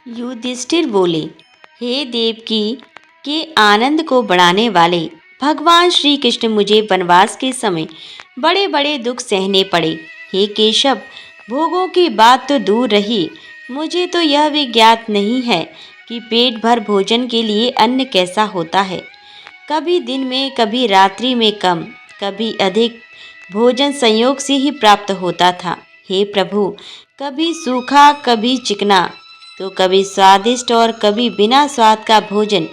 युधिष्ठिर बोले, हे देवकी के आनंद को बढ़ाने वाले भगवान श्री कृष्ण, मुझे वनवास के समय बड़े बड़े दुख सहने पड़े। हे केशव, भोगों की बात तो दूर रही, मुझे तो यह भी ज्ञात नहीं है कि पेट भर भोजन के लिए अन्न कैसा होता है। कभी दिन में, कभी रात्रि में कम, कभी अधिक भोजन संयोग से ही प्राप्त होता था। हे प्रभु, कभी सूखा, कभी चिकना, तो कभी स्वादिष्ट और कभी बिना स्वाद का भोजन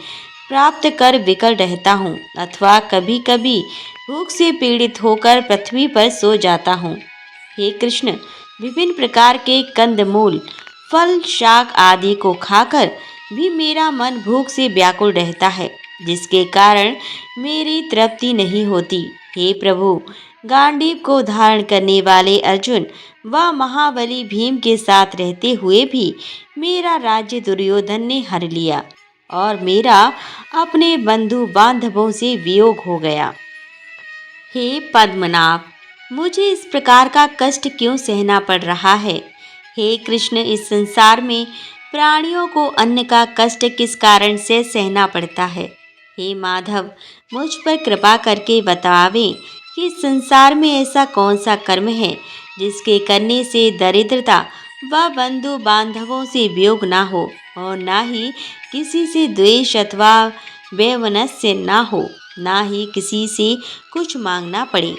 प्राप्त कर विकल रहता हूँ, अथवा कभी कभी भूख से पीड़ित होकर पृथ्वी पर सो जाता हूँ। हे कृष्ण, विभिन्न प्रकार के कंदमूल, फल, शाक आदि को खाकर भी मेरा मन भूख से व्याकुल रहता है, जिसके कारण मेरी तृप्ति नहीं होती। हे प्रभु, गांडीव को धारण करने वाले अर्जुन व महाबली भीम के साथ रहते हुए भी मेरा राज्य दुर्योधन ने हर लिया और मेरा अपने बंधु बांधवों से वियोग हो गया। हे पद्मनाभ, मुझे इस प्रकार का कष्ट क्यों सहना पड़ रहा है? हे कृष्ण, इस संसार में प्राणियों को अन्न का कष्ट किस कारण से सहना पड़ता है? हे माधव, मुझ पर कृपा करके बतावें कि संसार में ऐसा कौन सा कर्म है जिसके करने से दरिद्रता व बंधु बांधवों से वियोग ना हो और ना ही किसी से द्वेष अथवा वैमनस्य ना हो, ना ही किसी से कुछ मांगना पड़े।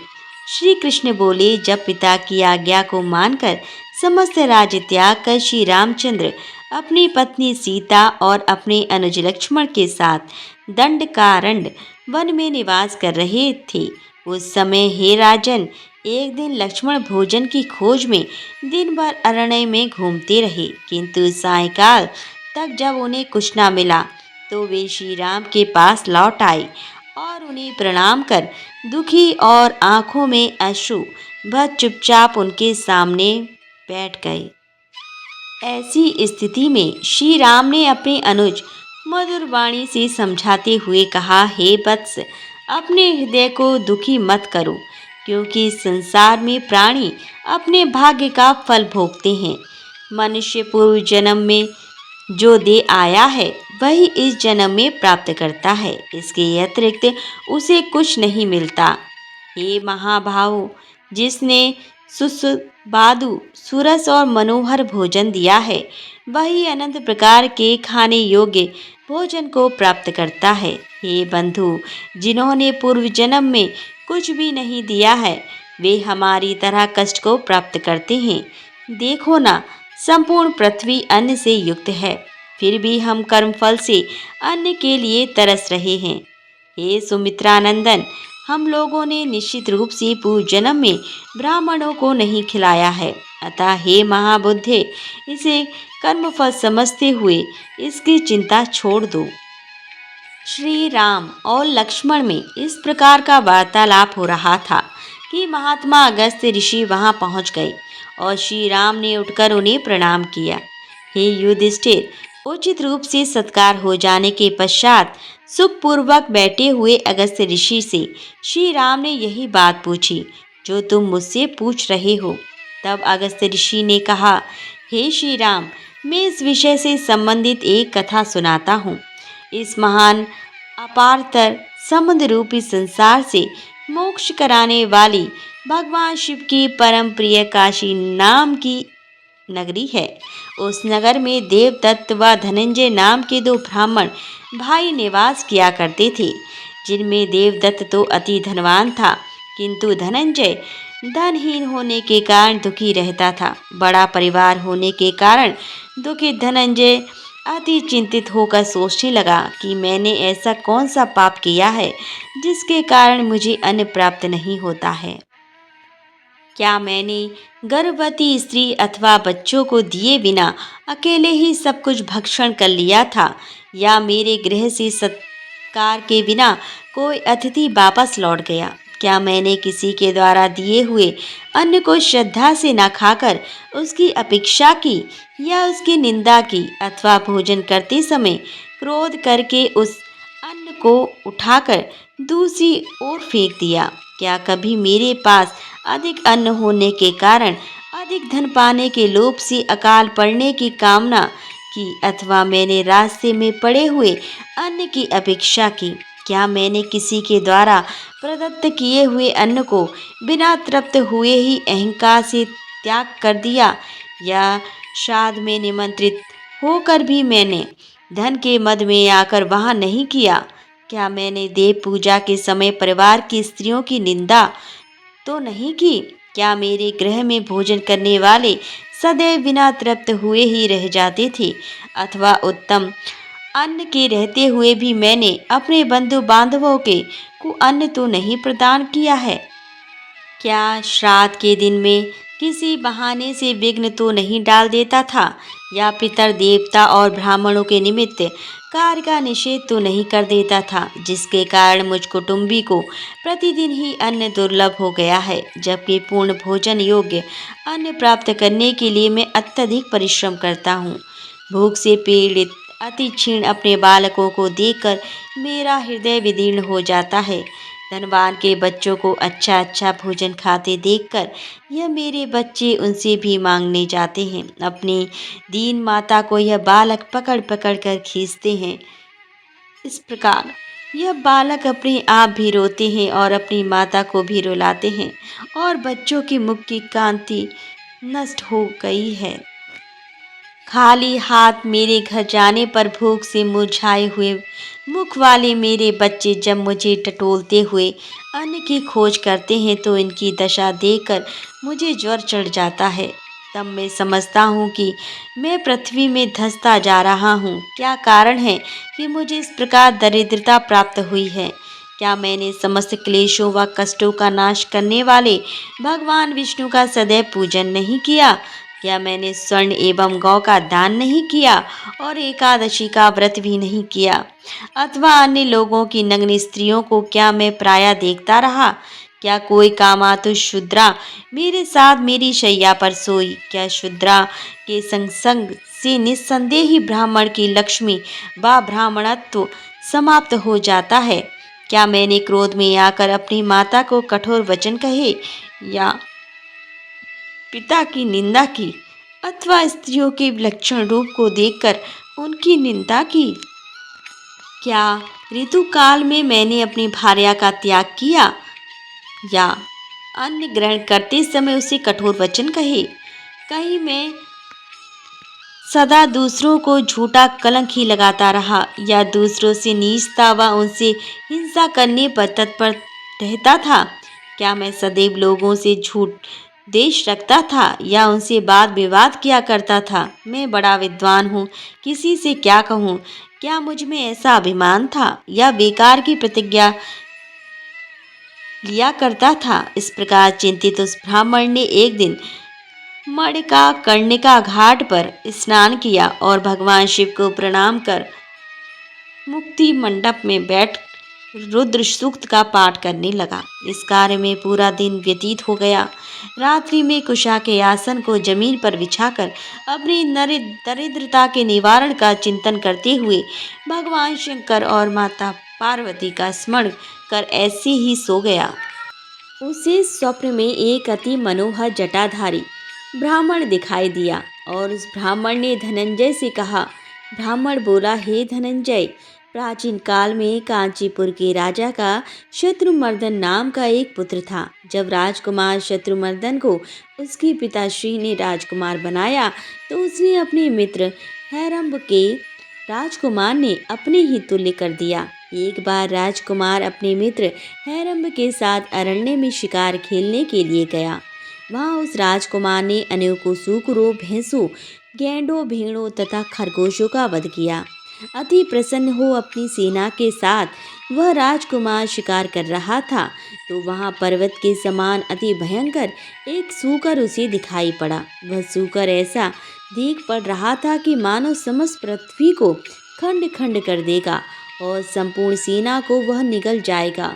श्री कृष्ण बोले, जब पिता की आज्ञा को मानकर समस्त राज्य त्याग कर श्री रामचंद्र अपनी पत्नी सीता और अपने अनुज लक्ष्मण के साथ दंडकारण्य वन में निवास कर रहे थे, उस समय हे राजन, एक दिन लक्ष्मण भोजन की खोज में दिन भर अरण्य में घूमते रहे, किंतु सायंकाल तक जब उन्हें कुछ न मिला तो वे श्री राम के पास लौट आए और उन्हें प्रणाम कर दुखी और आंखों में अश्रु भर चुपचाप उनके सामने बैठ गए। ऐसी स्थिति में श्री राम ने अपने अनुज मधुर वाणी से समझाते हुए कहा, हे वत्स, अपने हृदय को दुखी मत करो, क्योंकि संसार में प्राणी अपने भाग्य का फल भोगते हैं। मनुष्य पूर्व जन्म में जो दे आया है वही इस जन्म में प्राप्त करता है, इसके अतिरिक्त उसे कुछ नहीं मिलता। हे महाभाव, जिसने सुस्वादु, सुरस और मनोहर भोजन दिया है वही अनंत प्रकार के खाने योग्य भोजन को प्राप्त करता है। हे बंधु, जिन्होंने पूर्व जन्म में कुछ भी नहीं दिया है वे हमारी तरह कष्ट को प्राप्त करते हैं। देखो ना, संपूर्ण पृथ्वी अन्न से युक्त है, फिर भी हम कर्मफल से अन्न के लिए तरस रहे हैं। हे सुमित्रानंदन, हम लोगों ने निश्चित रूप से पूर्व जन्म में ब्राह्मणों को नहीं खिलाया है, अतः हे महाबुद्धे, इसे कर्मफल समझते हुए इसकी चिंता छोड़ दो। श्री राम और लक्ष्मण में इस प्रकार का वार्तालाप हो रहा था कि महात्मा अगस्त्य ऋषि वहां पहुंच गए और श्री राम ने उठकर उन्हें प्रणाम किया। हे युधिष्ठिर, उचित रूप से सत्कार हो जाने के पश्चात सुखपूर्वक बैठे हुए अगस्त्य ऋषि से श्री राम ने यही बात पूछी जो तुम मुझसे पूछ रहे हो। तब अगस्त्य ऋषि ने कहा, हे श्री राम, मैं इस विषय से संबंधित एक कथा सुनाता हूँ। इस महान अपारतर समुद्र रूपी संसार से मोक्ष कराने वाली भगवान शिव की परम प्रिय काशी नाम की नगरी है। उस नगर में देवदत्त व धनंजय नाम के दो ब्राह्मण भाई निवास किया करते थे, जिनमें देवदत्त तो अति धनवान था, किंतु धनंजय धनहीन होने के कारण दुखी रहता था। बड़ा परिवार होने के कारण दुखी धनंजय अति चिंतित होकर सोचने लगा कि मैंने ऐसा कौन सा पाप किया है जिसके कारण मुझे अन्न प्राप्त नहीं होता है। क्या मैंने गर्भवती स्त्री अथवा बच्चों को दिए बिना अकेले ही सब कुछ भक्षण कर लिया था, या मेरे गृह से सत्कार के बिना कोई अतिथि वापस लौट गया? क्या मैंने किसी के द्वारा दिए हुए अन्न को श्रद्धा से न खाकर उसकी अपेक्षा की या उसकी निंदा की, अथवा भोजन करते समय क्रोध करके उस अन्न को उठाकर दूसरी ओर फेंक दिया? क्या कभी मेरे पास अधिक अन्न होने के कारण अधिक धन पाने के लोभ से अकाल पड़ने की कामना की अथवा मैंने रास्ते में पड़े हुए अन्न की अपेक्षा की? क्या मैंने किसी के द्वारा प्रदत्त किए हुए अन्न को बिना तृप्त हुए ही अहंकार से त्याग कर दिया, या श्राद्ध में निमंत्रित होकर भी मैंने धन के मद में आकर वहां नहीं किया? क्या मैंने देव पूजा के समय परिवार की स्त्रियों की निंदा तो नहीं की? क्या मेरे गृह में भोजन करने वाले सदैव बिना तृप्त हुए ही रह जाते थे, अथवा उत्तम अन्न के रहते हुए भी मैंने अपने बंधु बांधवों के को अन्न तो नहीं प्रदान किया है? क्या श्राद्ध के दिन में किसी बहाने से विघ्न तो नहीं डाल देता था, या पितर देवता और ब्राह्मणों के निमित्त कार्य का निषेध तो नहीं कर देता था, जिसके कारण मुझ कुटुंबी को प्रतिदिन ही अन्न दुर्लभ हो गया है, जबकि पूर्ण भोजन योग्य अन्न प्राप्त करने के लिए मैं अत्यधिक परिश्रम करता हूँ। भूख से पीड़ित अति क्षीण अपने बालकों को देखकर मेरा हृदय विदीर्ण हो जाता है। धनवान के बच्चों को अच्छा अच्छा भोजन खाते देखकर यह मेरे बच्चे उनसे भी मांगने जाते हैं। अपनी दीन माता को यह बालक पकड़ पकड़ कर खींचते हैं। इस प्रकार यह बालक अपने आप भी रोते हैं और अपनी माता को भी रुलाते हैं, और बच्चों की मुख की कांति नष्ट हो गई है। खाली हाथ मेरे घर जाने पर भूख से मुरझाए हुए मुख वाले मेरे बच्चे जब मुझे टटोलते हुए अन्न की खोज करते हैं तो इनकी दशा देखकर मुझे ज्वर चढ़ जाता है। तब मैं समझता हूँ कि मैं पृथ्वी में धंसता जा रहा हूँ। क्या कारण है कि मुझे इस प्रकार दरिद्रता प्राप्त हुई है? क्या मैंने समस्त क्लेशों व कष्टों का नाश करने वाले भगवान विष्णु का सदैव पूजन नहीं किया? क्या मैंने स्वर्ण एवं गौ का दान नहीं किया और एकादशी का व्रत भी नहीं किया? अथवा अन्य लोगों की नग्न स्त्रियों को क्या मैं प्रायः देखता रहा? क्या कोई कामातुर शूद्रा मेरे साथ मेरी शैया पर सोई? क्या शूद्रा के संग से निस्संदेह ही ब्राह्मण की लक्ष्मी व ब्राह्मणत्व समाप्त हो जाता है? क्या मैंने क्रोध में आकर अपनी माता को कठोर वचन कहे, या पिता की निंदा की, अथवा स्त्रियों के विलक्षण रूप को देखकर उनकी निंदा की? क्या ऋतुकाल में मैंने अपनी भार्या का त्याग किया, या अन्न ग्रहण करते समय उसे कठोर वचन कहे? कहीं मैं सदा दूसरों को झूठा कलंक ही लगाता रहा, या दूसरों से नीचता व उनसे हिंसा करने पर तत्पर रहता था? क्या मैं सदैव लोगों से झूठ देश रखता था, या उनसे वाद विवाद किया करता था? मैं बड़ा विद्वान हूँ, किसी से क्या कहूँ? क्या मुझ में ऐसा अभिमान था, या बेकार की प्रतिज्ञा लिया करता था? इस प्रकार चिंतित उस ब्राह्मण ने एक दिन मणिका कर्णिका घाट पर स्नान किया और भगवान शिव को प्रणाम कर मुक्ति मंडप में बैठ रुद्र सूक्त का पाठ करने लगा। इस कार्य में पूरा दिन व्यतीत हो गया। रात्रि में कुशा के आसन को जमीन पर बिछाकर अपनी दरिद्रता के निवारण का चिंतन करते हुए भगवान शंकर और माता पार्वती का स्मरण कर ऐसे ही सो गया। उसे स्वप्न में एक अति मनोहर जटाधारी ब्राह्मण दिखाई दिया, और उस ब्राह्मण ने धनंजय से कहा। ब्राह्मण बोला, हे धनंजय, प्राचीन काल में कांचीपुर के राजा का शत्रुमर्दन नाम का एक पुत्र था। जब राजकुमार शत्रुमर्दन को उसके पिताश्री ने राजकुमार बनाया तो उसने अपने मित्र हैरंब के राजकुमार ने अपने ही तुल्य कर दिया। एक बार राजकुमार अपने मित्र हैरंब के साथ अरण्य में शिकार खेलने के लिए गया। वहां उस राजकुमार ने अनेकों सूकरों, भैंसों, गैंडों, भेड़ों तथा खरगोशों का वध किया। अति प्रसन्न हो अपनी सेना के साथ वह राजकुमार शिकार कर रहा था तो वहां पर्वत के समान अति भयंकर एक सूकर उसे दिखाई पड़ा। वह सूकर ऐसा देख पड़ रहा था कि मानो समस्त पृथ्वी को खंड खंड कर देगा और संपूर्ण सेना को वह निगल जाएगा।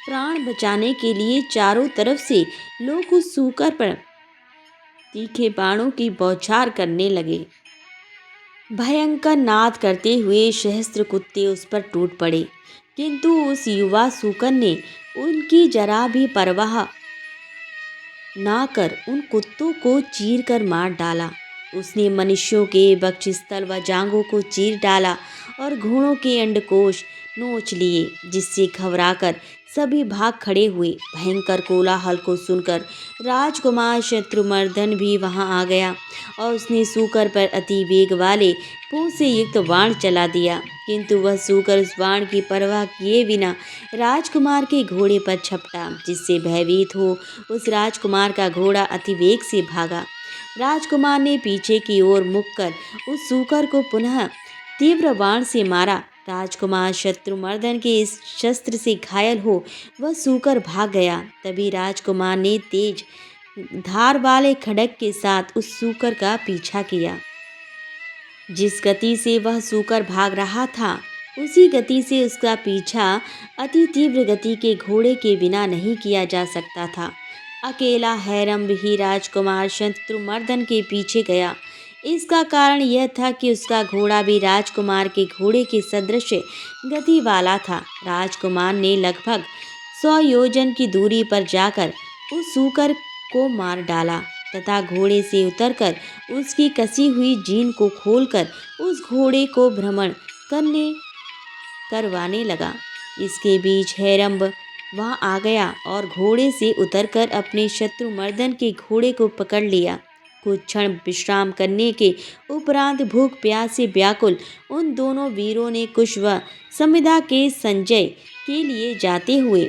प्राण बचाने के लिए चारों तरफ से लोग उस सूकर पर तीखे बाणों की बौछार करने लगे। भयंकर नाद करते हुए सहस्त्र कुत्ते उस पर टूट पड़े, किंतु उस युवा सूकर ने उनकी जरा भी परवाह ना कर उन कुत्तों को चीर कर मार डाला। उसने मनुष्यों के वक्षस्थल व जांघों को चीर डाला और घोड़ों के अंडकोश नोच लिए, जिससे घबराकर सभी भाग खड़े हुए। भयंकर कोलाहल को सुनकर राजकुमार शत्रुमर्दन भी वहां आ गया और उसने सूकर पर अति वेग वाले पूंछ से युक्त बाण चला दिया, किंतु वह सूकर उस बाण की परवाह किए बिना राजकुमार के घोड़े पर झपटा, जिससे भयभीत हो उस राजकुमार का घोड़ा अति वेग से भागा। राजकुमार ने पीछे की ओर मुख कर उस सूकर को पुनः तीव्र बाण से मारा। राजकुमार शत्रुमर्दन के इस शस्त्र से घायल हो वह सूकर भाग गया। तभी राजकुमार ने तेज धार वाले खड्ग के साथ उस सूकर का पीछा किया। जिस गति से वह सूकर भाग रहा था, उसी गति से उसका पीछा अति तीव्र गति के घोड़े के बिना नहीं किया जा सकता था। अकेला हैरम्ब ही राजकुमार शत्रुमर्दन के पीछे गया। इसका कारण यह था कि उसका घोड़ा भी राजकुमार के घोड़े के सदृश गति वाला था। राजकुमार ने लगभग 100 योजन की दूरी पर जाकर उस सूकर को मार डाला तथा घोड़े से उतरकर उसकी कसी हुई जीन को खोलकर उस घोड़े को भ्रमण करवाने लगा। इसके बीच हैरम्ब वहां आ गया और घोड़े से उतरकर अपने शत्रुमर्दन के घोड़े को पकड़ लिया। कुछ क्षण विश्राम करने के उपरांत भूख प्यास से व्याकुल उन दोनों वीरों ने कुश व समिधा के संजय के लिए जाते हुए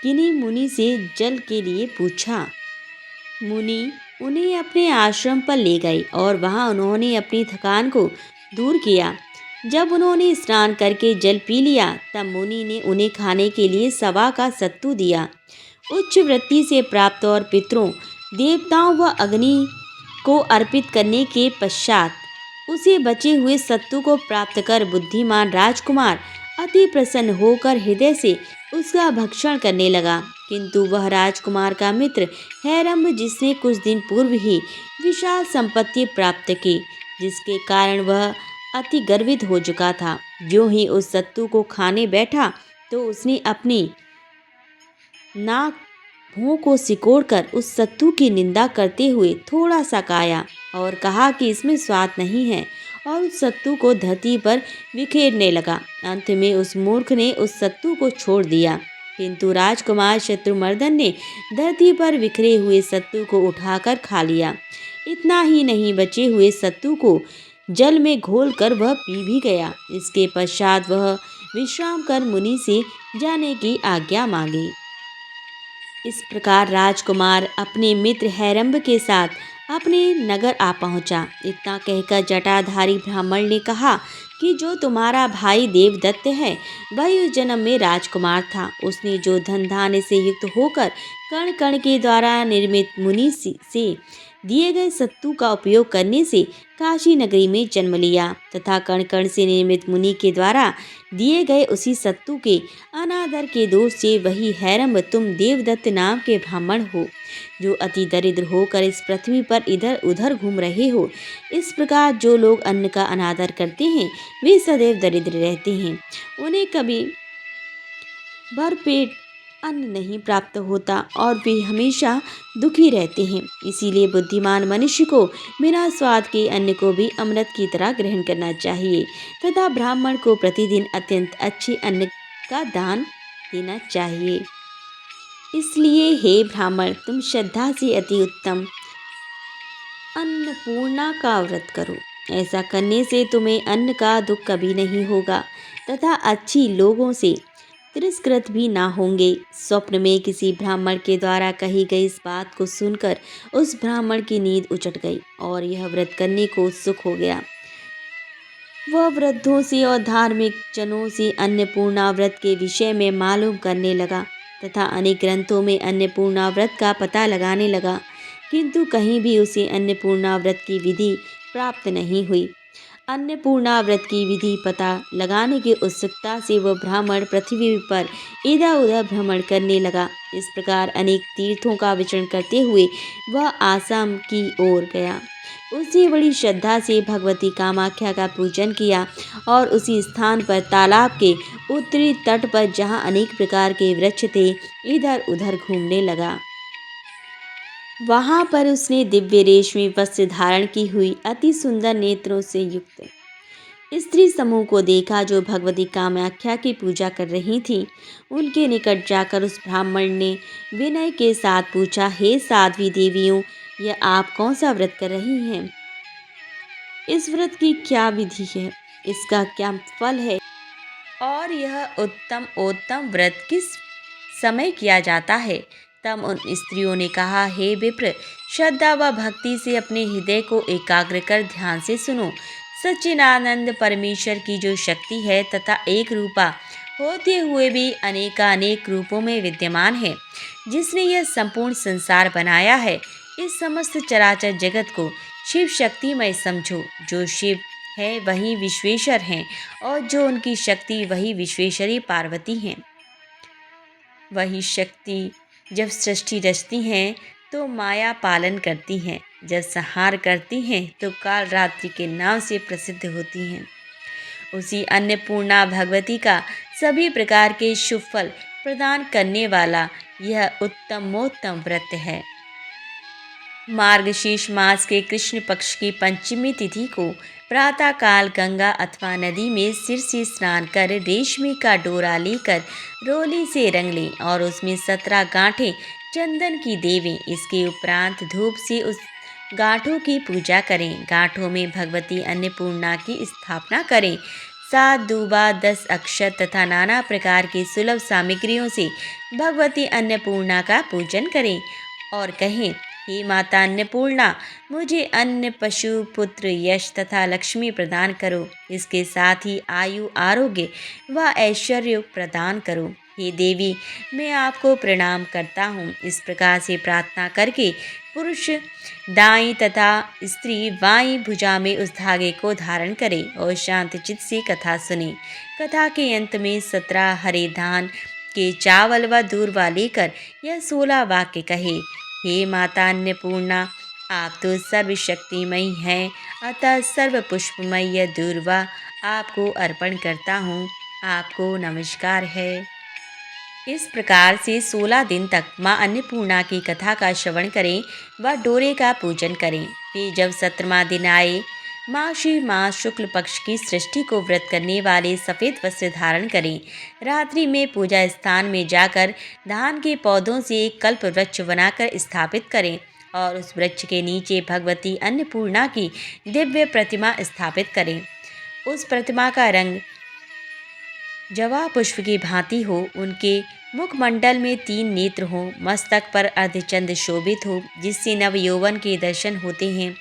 किन्ही मुनि से जल के लिए पूछा। मुनि उन्हें अपने आश्रम पर ले गए और वहां उन्होंने अपनी थकान को दूर किया। जब उन्होंने स्नान करके जल पी लिया, तब मुनि ने उन्हें खाने के लिए सवा का सत्तू दिया। उच्च वृत्ति से प्राप्त और पितरों, देवताओं व अग्नि को अर्पित करने के पश्चात उसे बचे हुए सत्तू को प्राप्त कर बुद्धिमान राजकुमार अति प्रसन्न होकर हृदय से उसका भक्षण करने लगा। किंतु वह राजकुमार का मित्र हैरम्ब, जिसने कुछ दिन पूर्व ही विशाल संपत्ति प्राप्त की, जिसके कारण वह अति गर्वित हो चुका था, ज्यों ही उस सत्तू को खाने बैठा तो उसने अपनी नाक भों को सिकोड़कर उस सत्तू की निंदा करते हुए थोड़ा सा खाया और कहा कि इसमें स्वाद नहीं है, और उस सत्तू को धरती पर बिखेरने लगा। अंत में उस मूर्ख ने उस सत्तू को छोड़ दिया, किंतु राजकुमार शत्रुमर्दन ने धरती पर बिखरे हुए सत्तू को उठाकर खा लिया। इतना ही नहीं, बचे हुए सत्तू को जल में घोलकर वह पी भी गया। इसके पश्चात वह विश्राम कर मुनि से जाने की आज्ञा मांगी। इस प्रकार राजकुमार अपने मित्र हैरम्ब के साथ अपने नगर आ पहुंचा। इतना कहकर जटाधारी ब्राह्मण ने कहा कि जो तुम्हारा भाई देवदत्त है, वही उस जन्म में राजकुमार था। उसने जो धन धान्य से युक्त होकर कण कण के द्वारा निर्मित मुनि से दिए गए सत्तू का उपयोग करने से काशी नगरी में जन्म लिया, तथा कण कण से निर्मित मुनि के द्वारा दिए गए उसी सत्तू के अनादर के दोष से वही हैरम्ब तुम देवदत्त नाम के ब्राह्मण हो, जो अति दरिद्र होकर इस पृथ्वी पर इधर उधर घूम रहे हो। इस प्रकार जो लोग अन्न का अनादर करते हैं, वे सदैव दरिद्र रहते हैं। उन्हें कभी भरपेट अन्न नहीं प्राप्त होता और वे हमेशा दुखी रहते हैं। इसीलिए बुद्धिमान मनुष्य को बिना स्वाद के अन्न को भी अमृत की तरह ग्रहण करना चाहिए, तथा ब्राह्मण को प्रतिदिन अत्यंत अच्छे अन्न का दान देना चाहिए। इसलिए हे ब्राह्मण, तुम श्रद्धा से अति उत्तम अन्नपूर्णा का व्रत करो। ऐसा करने से तुम्हें अन्न का दुख कभी नहीं होगा तथा अच्छी लोगों से तिरस्कृत भी ना होंगे। स्वप्न में किसी ब्राह्मण के द्वारा कही गई इस बात को सुनकर उस ब्राह्मण की नींद उचट गई और यह व्रत करने को उत्सुक हो गया। वह वृद्धों से और धार्मिक जनों से अन्नपूर्णा व्रत के विषय में मालूम करने लगा तथा अनेक ग्रंथों में अन्नपूर्णा व्रत का पता लगाने लगा, किंतु कहीं भी उसे अन्नपूर्णा व्रत की विधि प्राप्त नहीं हुई। अन्नपूर्णा व्रत की विधि पता लगाने की उत्सुकता से वह ब्राह्मण पृथ्वी पर इधर उधर भ्रमण करने लगा। इस प्रकार अनेक तीर्थों का विचरण करते हुए वह आसाम की ओर गया। उसने बड़ी श्रद्धा से भगवती कामाख्या का पूजन किया और उसी स्थान पर तालाब के उत्तरी तट पर, जहाँ अनेक प्रकार के वृक्ष थे, इधर उधर घूमने लगा। वहां पर उसने दिव्य रेशमी वस्त्र धारण की हुई अति सुंदर नेत्रों से युक्त स्त्री समूह को देखा जो भगवती कामाख्या की पूजा कर रही थी। उनके निकट जाकर उस ब्राह्मण ने विनय के साथ पूछा, हे साध्वी देवियों, यह आप कौन सा व्रत कर रही हैं? इस व्रत की क्या विधि है? इसका क्या फल है? और यह उत्तम व्रत किस समय किया जाता है? तब उन स्त्रियों ने कहा, हे विप्र, श्रद्धा व भक्ति से अपने हृदय को एकाग्र कर ध्यान से सुनो। सच्चिदानंद परमेश्वर की जो शक्ति है तथा एक रूपा होते हुए भी अनेकानेक रूपों में विद्यमान है, जिसने यह संपूर्ण संसार बनाया है, इस समस्त चराचर जगत को शिव शक्तिमय समझो। जो शिव है वही विश्वेश्वर हैं, और जो उनकी शक्ति वही विश्वेश्वरी पार्वती हैं। वही शक्ति जब सृष्टि रचती हैं तो माया पालन करती हैं, जब संहार करती हैं तो काल रात्रि के नाम से प्रसिद्ध होती हैं। उसी अन्नपूर्णा भगवती का सभी प्रकार के शुभ फल प्रदान करने वाला यह उत्तमोत्तम व्रत है। मार्गशीर्ष मास के कृष्ण पक्ष की पंचमी तिथि को प्रातः काल गंगा अथवा नदी में सिर से स्नान कर रेशमी का डोरा लेकर रोली से रंग लें और उसमें 17 गांठें चंदन की देवें। इसके उपरांत धूप से उस गांठों की पूजा करें। गांठों में भगवती अन्नपूर्णा की स्थापना करें। 7 दूबा 10 अक्षत तथा नाना प्रकार की सुलभ सामग्रियों से भगवती अन्नपूर्णा का पूजन करें और कहें, हे माता अन्नपूर्णा, मुझे अन्न, पशु, पुत्र, यश तथा लक्ष्मी प्रदान करो। इसके साथ ही आयु, आरोग्य व ऐश्वर्य प्रदान करो। हे देवी, मैं आपको प्रणाम करता हूँ। इस प्रकार से प्रार्थना करके पुरुष दाईं तथा स्त्री बाईं भुजा में उस धागे को धारण करे और शांत चित्त से कथा सुने। कथा के अंत में 17 हरे धान के चावल व दूर्वा लेकर यह 16 वाक्य कहे, हे माता अन्नपूर्णा, आप तो सर्वशक्तिमयी हैं, अतः सर्व पुष्पमय यह दूर्वा आपको अर्पण करता हूँ। आपको नमस्कार है। इस प्रकार से 16 दिन तक माँ अन्नपूर्णा की कथा का श्रवण करें व डोरे का पूजन करें। फिर जब 17वां दिन आए, माघी मास शुक्ल पक्ष की सृष्टि को व्रत करने वाले सफ़ेद वस्त्र धारण करें। रात्रि में पूजा स्थान में जाकर धान के पौधों से एक कल्प वृक्ष बनाकर स्थापित करें और उस वृक्ष के नीचे भगवती अन्नपूर्णा की दिव्य प्रतिमा स्थापित करें। उस प्रतिमा का रंग जवा पुष्प की भांति हो, उनके मुखमंडल में 3 नेत्र हों, मस्तक पर अर्धचंद्र शोभित हो जिससे नव यौवन के दर्शन होते हैं।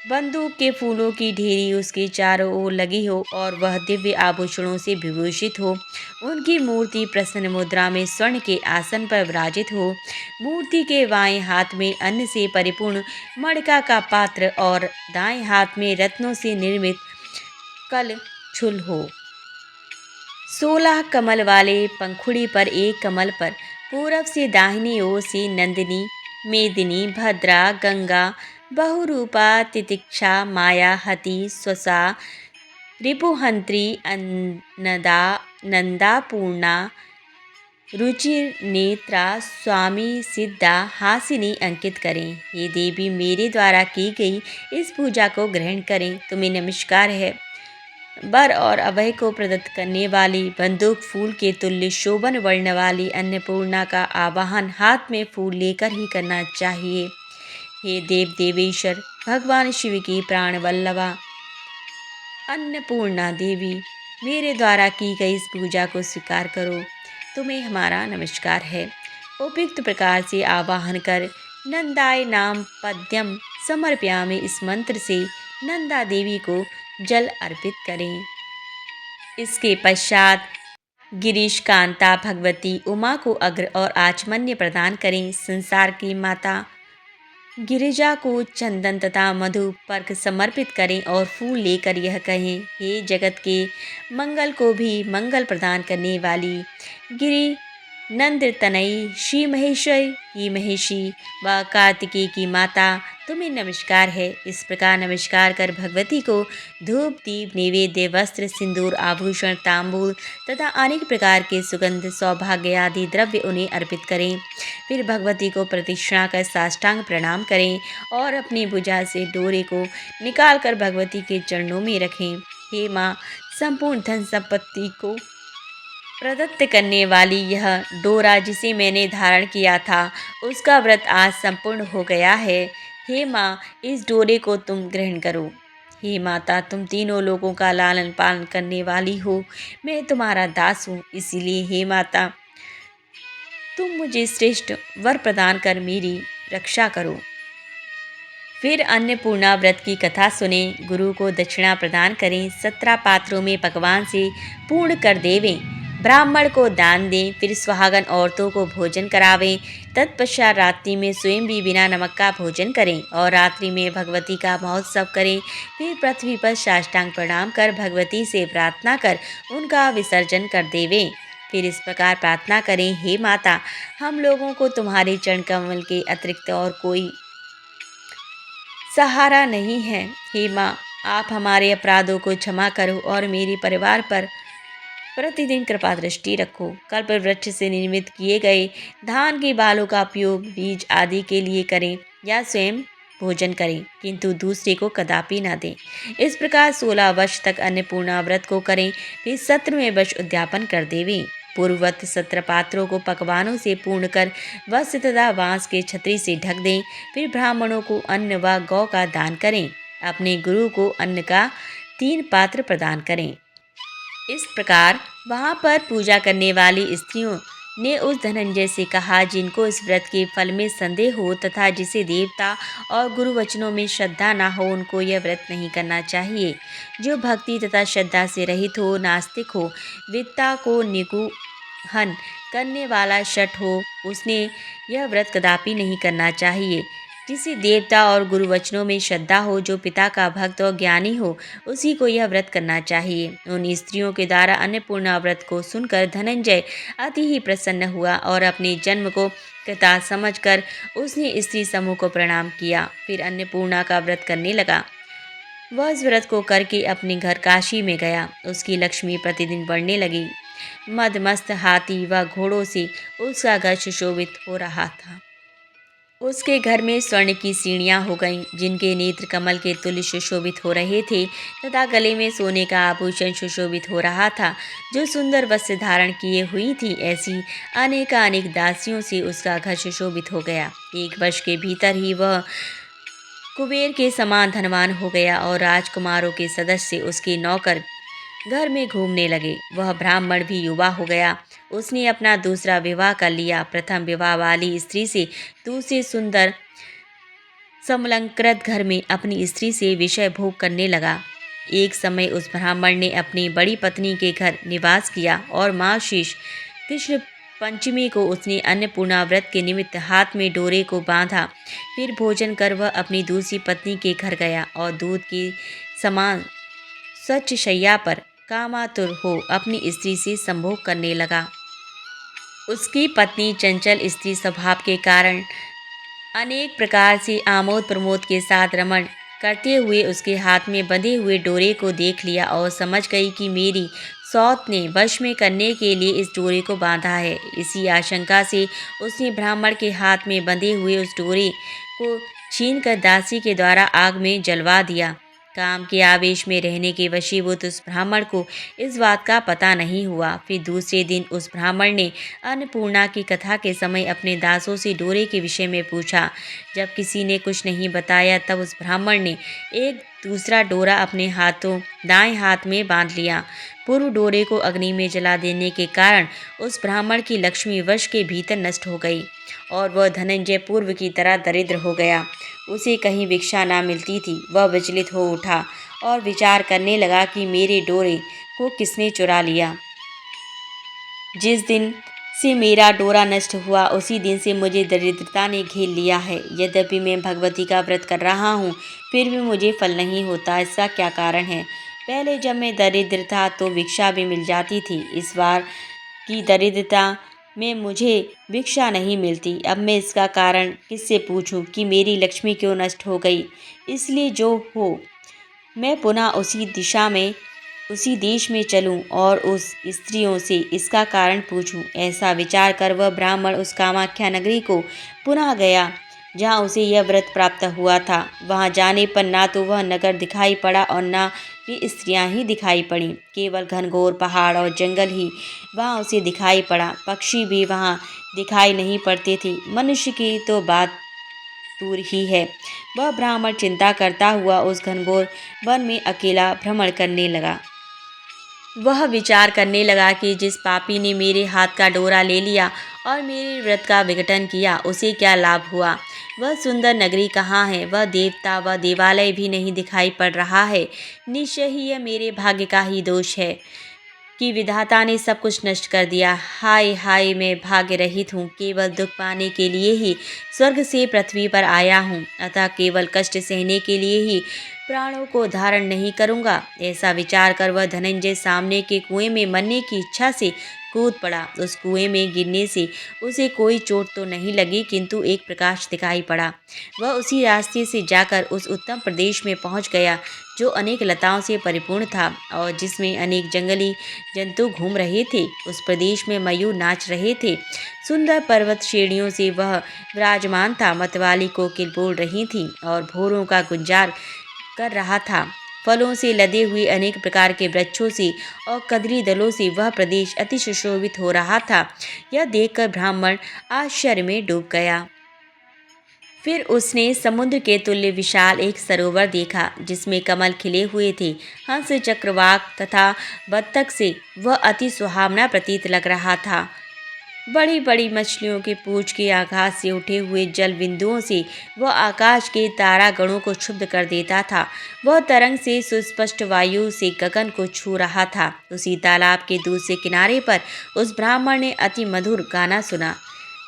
बंदूक के फूलों की ढेरी उसके चारों ओर लगी हो और वह दिव्य आभूषणों से विभूषित हो। उनकी मूर्ति प्रसन्न मुद्रा में स्वर्ण के आसन पर विराजित हो। मूर्ति के बाएं हाथ में अन्न से परिपूर्ण मड़का का पात्र और दाएं हाथ में रत्नों से निर्मित कल छुल हो। 16 कमल वाले पंखुड़ी पर एक कमल पर पूरब से दाहिनी ओर से नंदिनी, मेदिनी, भद्रा, गंगा, बहुरूपा, तितिक्षा, माया, हति, स्वसा, रिपुहंत्री, नंदापूर्णा, रुचिनेत्रा, स्वामी, सिद्धा, हासिनी अंकित करें। ये देवी, मेरे द्वारा की गई इस पूजा को ग्रहण करें। तुम्हें नमस्कार है। वर और अभय को प्रदत्त करने वाली बंदूक फूल के तुल्य शोभन वर्ण वाली अन्नपूर्णा का आवाहन हाथ में फूल लेकर ही करना चाहिए। हे देव देवेश्वर भगवान शिव की प्राण वल्लभा अन्नपूर्णा देवी, मेरे द्वारा की गई इस पूजा को स्वीकार करो। तुम्हें हमारा नमस्कार है। उपयुक्त प्रकार से आवाहन कर नंदाय नाम पद्यम समर्प्यामि इस मंत्र से नंदा देवी को जल अर्पित करें। इसके पश्चात गिरीश कांता भगवती उमा को अग्र और आचमन्य प्रदान करें। संसार की माता गिरिजा को चंदन तथा मधु पर्क समर्पित करें और फूल लेकर यह कहें, हे जगत के मंगल को भी मंगल प्रदान करने वाली गिरि नंद तनई श्री महेश्वर की महेशी व कार्तिकेय की माता तुम्हें नमस्कार है। इस प्रकार नमस्कार कर भगवती को धूप दीप नैवेद्य वस्त्र सिंदूर आभूषण तांबूल तथा अनेक प्रकार के सुगंध सौभाग्य आदि द्रव्य उन्हें अर्पित करें। फिर भगवती को प्रदक्षिणा कर साष्टांग प्रणाम करें और अपनी भुजा से डोरे को निकालकर भगवती के चरणों में रखें। हे माँ, संपूर्ण धन संपत्ति को प्रदत्त करने वाली यह डोरा जिसे मैंने धारण किया था, उसका व्रत आज संपूर्ण हो गया है। हे माँ, इस डोरे को तुम ग्रहण करो। हे माता, तुम तीनों लोगों का लालन पालन करने वाली हो। मैं तुम्हारा दास हूँ, इसीलिए हे माता, तुम मुझे श्रेष्ठ वर प्रदान कर मेरी रक्षा करो। फिर अन्नपूर्णा व्रत की कथा सुने, गुरु को दक्षिणा प्रदान करें, 17 पात्रों में पकवान से पूर्ण कर देवें, ब्राह्मण को दान दें, फिर सुहागन औरतों को भोजन करावें। तत्पश्चात रात्रि में स्वयं भी बिना नमक का भोजन करें और रात्रि में भगवती का महोत्सव करें। फिर पृथ्वी पर साष्टांग प्रणाम कर भगवती से प्रार्थना कर उनका विसर्जन कर देवें। फिर इस प्रकार प्रार्थना करें, हे माता, हम लोगों को तुम्हारे चरण कमल के अतिरिक्त और कोई सहारा नहीं है। हे माँ, आप हमारे अपराधों को क्षमा करो और मेरे परिवार पर प्रतिदिन कृपा दृष्टि रखो। कल्प वृक्ष से निर्मित किए गए धान के बालों का उपयोग बीज आदि के लिए करें या स्वयं भोजन करें, किंतु दूसरे को कदापि न दें। इस प्रकार 16 वर्ष तक अन्नपूर्णा व्रत को करें, फिर 17वें वर्ष उद्यापन कर देवें। पूर्ववत 17 पात्रों को पकवानों से पूर्ण कर वस्त्र तथा बांस के छतरी से ढक दें। फिर ब्राह्मणों को अन्न व गौ का दान करें। अपने गुरु को अन्न का 3 पात्र प्रदान करें। इस प्रकार वहां पर पूजा करने वाली स्त्रियों ने उस धनंजय से कहा, जिनको इस व्रत के फल में संदेह हो तथा जिसे देवता और गुरु वचनों में श्रद्धा ना हो, उनको यह व्रत नहीं करना चाहिए। जो भक्ति तथा श्रद्धा से रहित हो, नास्तिक हो, विद्या को निगूहन करने वाला शठ हो, उसने यह व्रत कदापि नहीं करना चाहिए। जिसे देवता और गुरु वचनों में श्रद्धा हो, जो पिता का भक्त और ज्ञानी हो, उसी को यह व्रत करना चाहिए। उन स्त्रियों के द्वारा अन्नपूर्णा व्रत को सुनकर धनंजय अति ही प्रसन्न हुआ और अपने जन्म को कृतार्थ समझकर उसने स्त्री समूह को प्रणाम किया। फिर अन्नपूर्णा का व्रत करने लगा। वह इस व्रत को करके अपने घर काशी में गया। उसकी लक्ष्मी प्रतिदिन बढ़ने लगी। मदमस्त हाथी व घोड़ों से उसका घर सुशोभित हो रहा था। उसके घर में स्वर्ण की सीढ़ियाँ हो गईं, जिनके नेत्र कमल के तुल्य सुशोभित हो रहे थे तथा गले में सोने का आभूषण सुशोभित हो रहा था, जो सुंदर वस्त्र धारण किए हुई थी। ऐसी अनेकानेक दासियों से उसका घर सुशोभित हो गया। 1 वर्ष के भीतर ही वह कुबेर के समान धनवान हो गया और राजकुमारों के सदस्य उसके नौकर घर में घूमने लगे। वह ब्राह्मण भी युवा हो गया। उसने अपना दूसरा विवाह कर लिया। प्रथम विवाह वाली स्त्री से दूसरे सुंदर समलंकृत घर में अपनी स्त्री से विषय भोग करने लगा। एक समय उस ब्राह्मण ने अपनी बड़ी पत्नी के घर निवास किया और माँ शीश कृष्ण पंचमी को उसने अन्नपूर्णा व्रत के निमित्त हाथ में डोरे को बांधा। फिर भोजन कर वह अपनी दूसरी पत्नी के घर गया और दूध के समान स्वच्छ शैया पर कामातुर हो अपनी स्त्री से संभोग करने लगा। उसकी पत्नी चंचल स्त्री स्वभाव के कारण अनेक प्रकार से आमोद प्रमोद के साथ रमण करते हुए उसके हाथ में बंधे हुए डोरे को देख लिया और समझ गई कि मेरी सौत ने वश में करने के लिए इस डोरे को बांधा है। इसी आशंका से उसने ब्राह्मण के हाथ में बंधे हुए उस डोरे को छीनकर दासी के द्वारा आग में जलवा दिया। काम के आवेश में रहने के वशीभूत उस ब्राह्मण को इस बात का पता नहीं हुआ। फिर दूसरे दिन उस ब्राह्मण ने अन्नपूर्णा की कथा के समय अपने दासों से डोरे के विषय में पूछा। जब किसी ने कुछ नहीं बताया, तब उस ब्राह्मण ने एक दूसरा डोरा अपने हाथों दाएं हाथ में बांध लिया। पूर्व डोरे को अग्नि में जला देने के कारण उस ब्राह्मण की लक्ष्मी वर्ष के भीतर नष्ट हो गई और वह धनंजय पूर्व की तरह दरिद्र हो गया। उसे कहीं भिक्षा ना मिलती थी। वह विचलित हो उठा और विचार करने लगा कि मेरे डोरे को किसने चुरा लिया। जिस दिन से मेरा डोरा नष्ट हुआ, उसी दिन से मुझे दरिद्रता ने घेर लिया है। यद्यपि मैं भगवती का व्रत कर रहा हूँ, फिर भी मुझे फल नहीं होता। इसका क्या कारण है? पहले जब मैं दरिद्र था तो भिक्षा भी मिल जाती थी। इस बार की दरिद्रता में मुझे भिक्षा नहीं मिलती। अब मैं इसका कारण किससे पूछूं कि मेरी लक्ष्मी क्यों नष्ट हो गई। इसलिए जो हो, मैं पुनः उसी देश में चलूं और उस स्त्रियों से इसका कारण पूछूं। ऐसा विचार कर वह ब्राह्मण उस कामाख्या नगरी को पुनः गया जहाँ उसे यह व्रत प्राप्त हुआ था। वहाँ जाने पर ना तो वह नगर दिखाई पड़ा और ना वे स्त्रियां ही दिखाई पड़ीं। केवल घनघोर पहाड़ और जंगल ही वहाँ उसे दिखाई पड़ा। पक्षी भी वहाँ दिखाई नहीं पड़ते थे। मनुष्य की तो बात दूर ही है। वह ब्राह्मण चिंता करता हुआ उस घनघोर वन में अकेला भ्रमण करने लगा। वह विचार करने लगा कि जिस पापी ने मेरे हाथ का डोरा ले लिया और मेरे व्रत का विघटन किया, उसे क्या लाभ हुआ। वह सुंदर नगरी कहाँ है, वह देवता, वह देवालय भी नहीं दिखाई पड़ रहा है। निश्चय ही यह मेरे भाग्य का ही दोष है कि विधाता ने सब कुछ नष्ट कर दिया। हाय हाय, मैं भाग्य रहित हूँ। केवल दुख पाने के लिए ही स्वर्ग से पृथ्वी पर आया हूँ, अतः केवल कष्ट सहने के लिए ही प्राणों को धारण नहीं करूँगा। ऐसा विचार कर वह धनंजय सामने के कुएं में मरने की इच्छा से कूद पड़ा। उस कुएं में गिरने से उसे कोई चोट तो नहीं लगी, किंतु एक प्रकाश दिखाई पड़ा। वह उसी रास्ते से जाकर उस उत्तम प्रदेश में पहुंच गया जो अनेक लताओं से परिपूर्ण था और जिसमें अनेक जंगली जंतु घूम रहे थे। उस प्रदेश में मयूर नाच रहे थे। सुंदर पर्वत श्रेणियों से वह विराजमान था। मतवाली कोकिल बोल रही थी और भोरों का गुंजार कर रहा था। फलों से लदे हुए अनेक प्रकार के वृक्षों से और कदरी दलों से वह प्रदेश अति सुशोभित हो रहा था। यह देखकर ब्राह्मण आश्चर्य में डूब गया। फिर उसने समुद्र के तुल्य विशाल एक सरोवर देखा जिसमें कमल खिले हुए थे। हंस, चक्रवाक तथा बत्तख से वह अति सुहावना प्रतीत लग रहा था। बड़ी बड़ी मछलियों के पूंछ के आघात से उठे हुए जल बिंदुओं से वह आकाश के तारागणों को क्षुब्ध कर देता था। वह तरंग से सुस्पष्ट वायु से गगन को छू रहा था। उसी तालाब के दूसरे किनारे पर उस ब्राह्मण ने अति मधुर गाना सुना।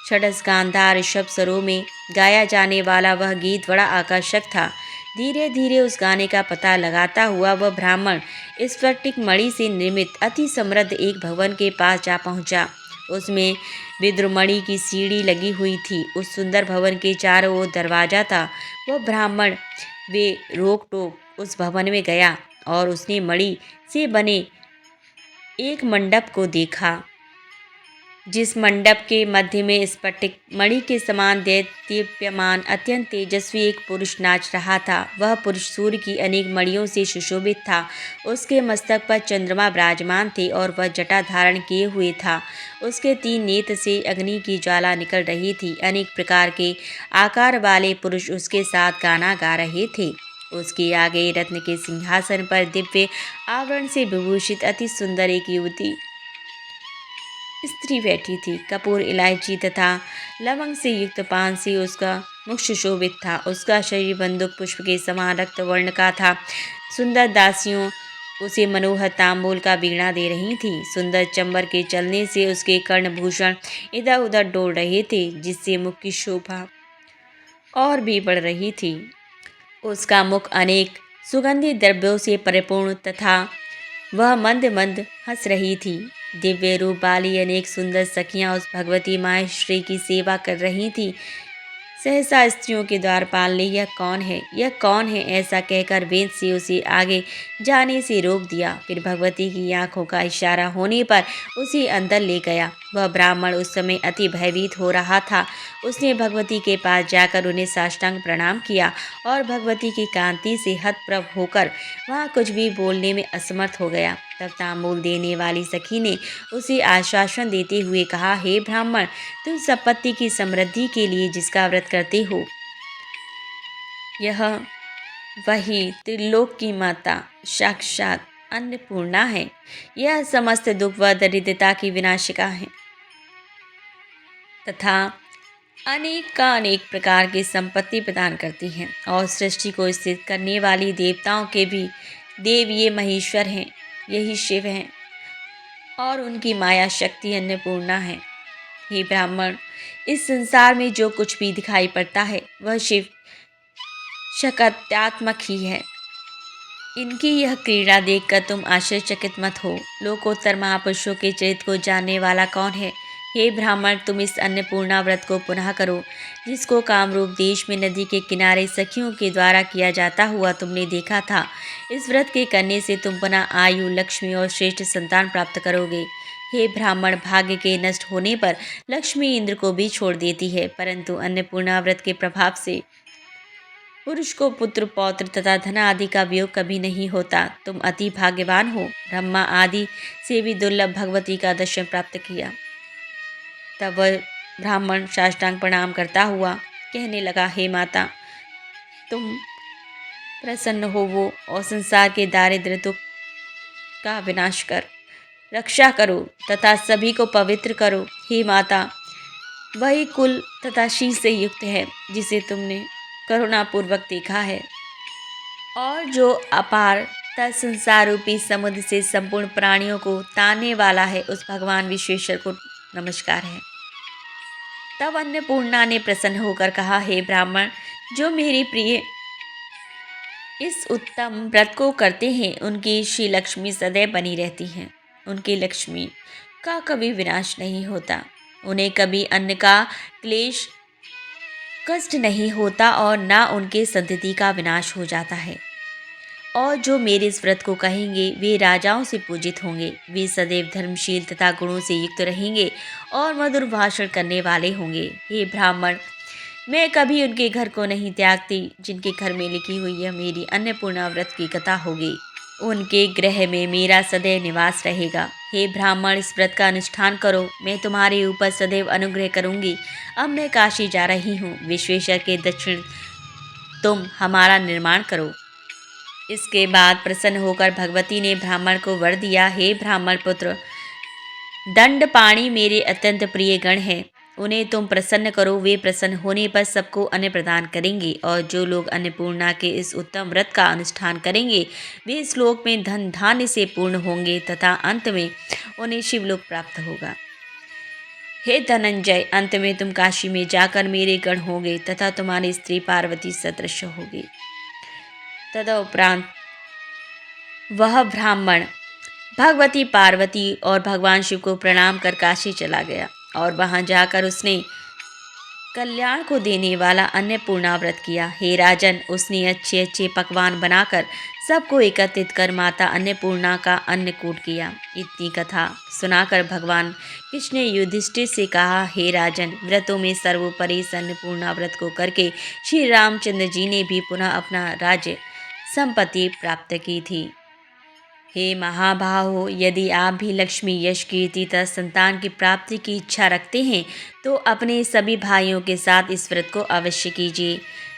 षड्स गांधार ऋषभ स्वरों में गाया जाने वाला वह गीत बड़ा आकर्षक था। धीरे धीरे उस गाने का पता लगाता हुआ वह ब्राह्मण स्फटिक मणि से निर्मित अति समृद्ध एक भवन के पास जा पहुंचा। उसमें विद्रुमणि की सीढ़ी लगी हुई थी। उस सुंदर भवन के चारों ओर दरवाजा था। वह ब्राह्मण वे रोक टोक उस भवन में गया और उसने मणि से बने एक मंडप को देखा, जिस मंडप के मध्य में स्फटिक मणि के समान दीप्यमान अत्यंत तेजस्वी एक पुरुष नाच रहा था। वह पुरुष सूर्य की अनेक मणियों से सुशोभित था। उसके मस्तक पर चंद्रमा विराजमान थे और वह जटा धारण किए हुए था। उसके 3 नेत्र से अग्नि की ज्वाला निकल रही थी। अनेक प्रकार के आकार वाले पुरुष उसके साथ गाना गा रहे थे। उसके आगे रत्न के सिंहासन पर दिव्य आवरण से विभूषित अति सुंदर एक युवती स्त्री बैठी थी। कपूर, इलायची तथा लवंग से युक्त पान से उसका मुख सुशोभित था। उसका शरीर बंदूक पुष्प के समान रक्त वर्ण का था। सुंदर दासियों उसे मनोहर तांबूल का वीणा दे रही थी। सुंदर चंबर के चलने से उसके कर्णभूषण इधर उधर डोल रहे थे, जिससे मुख की शोभा और भी बढ़ रही थी। उसका मुख अनेक सुगंधित द्रव्यों से परिपूर्ण तथा वह मंद मंद हंस रही थी। दिव्य रूप वाली अनेक सुंदर सखियां उस भगवती माहेश्वरी की सेवा कर रही थी। सहसा स्त्रियों के द्वारपाल ने यह कौन है, यह कौन है, ऐसा कहकर वेद से उसे आगे जाने से रोक दिया। फिर भगवती की आंखों का इशारा होने पर उसे अंदर ले गया। वह ब्राह्मण उस समय अति भयभीत हो रहा था। उसने भगवती के पास जाकर उन्हें साष्टांग प्रणाम किया और भगवती की कांति से हतप्रभ होकर वहाँ कुछ भी बोलने में असमर्थ हो गया। तब तांबूल देने वाली सखी ने उसे आश्वासन देते हुए कहा, हे ब्राह्मण, तुम संपत्ति की समृद्धि के लिए जिसका व्रत करते हो, यह वही त्रिलोक की माता साक्षात अन्नपूर्णा है। यह समस्त दुख व दरिद्रता की विनाशिका है तथा अनेक प्रकार की संपत्ति प्रदान करती हैं और सृष्टि को स्थित करने वाली देवताओं के भी देव ये महेश्वर हैं, यही शिव हैं और उनकी माया शक्ति अन्नपूर्णा है। हे ब्राह्मण, इस संसार में जो कुछ भी दिखाई पड़ता है वह शिव शक्त्यात्मक ही है। इनकी यह क्रीड़ा देखकर तुम आश्चर्यचकित मत हो। लोकोत्तर महापुरुषों के चरित्र को जानने वाला कौन है, हे ब्राह्मण, तुम इस अन्नपूर्णा व्रत को पुनः करो, जिसको कामरूप देश में नदी के किनारे सखियों के द्वारा किया जाता हुआ तुमने देखा था। इस व्रत के करने से तुम पुनः आयु, लक्ष्मी और श्रेष्ठ संतान प्राप्त करोगे। हे ब्राह्मण, भाग्य के नष्ट होने पर लक्ष्मी इंद्र को भी छोड़ देती है, परंतु अन्नपूर्णा व्रत के प्रभाव से पुरुष को पुत्र, पौत्र तथा धन आदि का वियोग कभी नहीं होता। तुम अति भाग्यवान हो। ब्रह्मा आदि से भी दुर्लभ भगवती का दर्शन प्राप्त किया। तब वह ब्राह्मण साष्टांग प्रणाम करता हुआ कहने लगा, हे माता, तुम प्रसन्न होवो और संसार के दारिद्र्य दुख का विनाश कर रक्षा करो तथा सभी को पवित्र करो। हे माता, वही कुल तथा शील से युक्त है जिसे तुमने करुणापूर्वक देखा है और जो अपार संसार रूपी समुद्र से संपूर्ण प्राणियों को ताने वाला है, उस भगवान विश्वेश्वर को नमस्कार है। तब अन्नपूर्णा ने प्रसन्न होकर कहा, हे ब्राह्मण, जो मेरी प्रिय इस उत्तम व्रत को करते हैं, उनकी श्री लक्ष्मी सदैव बनी रहती हैं। उनकी लक्ष्मी का कभी विनाश नहीं होता, उन्हें कभी अन्न का क्लेश कष्ट नहीं होता और ना उनके संतति का विनाश हो जाता है। और जो मेरे इस व्रत को कहेंगे वे राजाओं से पूजित होंगे। वे सदैव धर्मशील तथा गुणों से युक्त रहेंगे और मधुर भाषण करने वाले होंगे। हे ब्राह्मण, मैं कभी उनके घर को नहीं त्यागती जिनके घर में लिखी हुई यह मेरी अन्नपूर्णा व्रत की कथा होगी। उनके गृह में मेरा सदैव निवास रहेगा। हे ब्राह्मण, इस व्रत का अनुष्ठान करो, मैं तुम्हारे ऊपर सदैव अनुग्रह करूंगी। अब मैं काशी जा रही हूँ, विश्वेश्वर के दक्षिण तुम हमारा निर्माण करो। इसके बाद प्रसन्न होकर भगवती ने ब्राह्मण को वर दिया, हे ब्राह्मण पुत्र, दंडपाणि मेरे अत्यंत प्रिय गण हैं, उन्हें तुम प्रसन्न करो। वे प्रसन्न होने पर सबको अन्न प्रदान करेंगे और जो लोग अन्नपूर्णा के इस उत्तम व्रत का अनुष्ठान करेंगे वे इस लोक में धन धान्य से पूर्ण होंगे तथा अंत में उन्हें शिवलोक प्राप्त होगा। हे धनंजय, अंत में तुम काशी में जाकर मेरे गण होगे तथा तुम्हारी स्त्री पार्वती सदृश होगी। तदुपरांत वह ब्राह्मण भगवती पार्वती और भगवान शिव को प्रणाम कर काशी चला गया और वहां जाकर उसने कल्याण को देने वाला अन्नपूर्णा व्रत किया। हे राजन, उसने अच्छे अच्छे पकवान बनाकर सबको एकत्रित कर माता अन्नपूर्णा का अन्नकूट किया। इतनी कथा सुनाकर भगवान कृष्ण ने युधिष्ठिर से कहा, हे राजन, व्रतों में सर्वोपरि इस अन्नपूर्णा व्रत को करके श्री रामचंद्र जी ने भी पुनः अपना राज्य संपत्ति प्राप्त की थी। हे महाबाहो, यदि आप भी लक्ष्मी, यश, कीर्ति तथा संतान की प्राप्ति की इच्छा रखते हैं तो अपने सभी भाइयों के साथ इस व्रत को अवश्य कीजिए।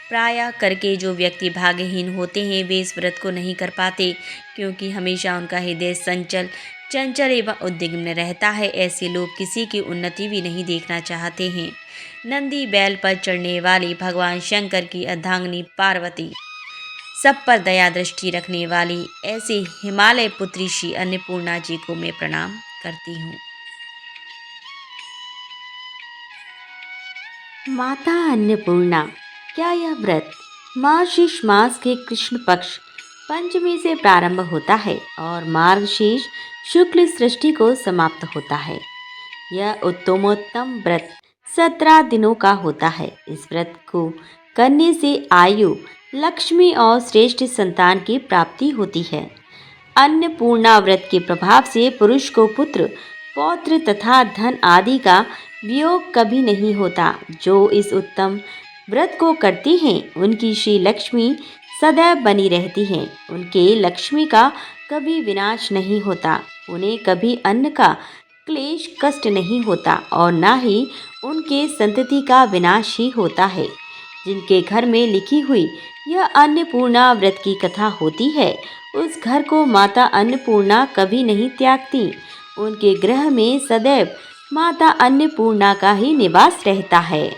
प्रायः करके जो व्यक्ति भाग्यहीन होते हैं वे इस व्रत को नहीं कर पाते, क्योंकि हमेशा उनका हृदय चंचल एवं उद्विग्न रहता है। ऐसे लोग किसी की उन्नति भी नहीं देखना चाहते हैं। नंदी बैल पर चढ़ने वाली भगवान शंकर की अर्धांगिनी पार्वती, सब पर दया दृष्टि रखने वाली ऐसे हिमालय पुत्री श्री अन्नपूर्णा जी को मैं प्रणाम करती हूँ। माता अन्नपूर्णा, क्या यह व्रत मार्गशीर्ष मास के कृष्ण पक्ष पंचमी से प्रारंभ होता है और मार्गशीर्ष शुक्ल सृष्टि को समाप्त होता है। यह उत्तमोत्तम व्रत 17 दिनों का होता है। इस व्रत को करने से आयु, लक्ष्मी और श्रेष्ठ संतान की प्राप्ति होती है। अन्नपूर्णा व्रत के प्रभाव से पुरुष को पुत्र, पौत्र तथा धन आदि का वियोग कभी नहीं होता। जो इस उत्तम व्रत को करती हैं उनकी श्री लक्ष्मी सदैव बनी रहती हैं। उनके लक्ष्मी का कभी विनाश नहीं होता, उन्हें कभी अन्न का क्लेश कष्ट नहीं होता और ना ही उनके संतति का विनाश ही होता है। जिनके घर में लिखी हुई यह अन्नपूर्णा व्रत की कथा होती है उस घर को माता अन्नपूर्णा कभी नहीं त्यागती। उनके गृह में सदैव माता अन्नपूर्णा का ही निवास रहता है।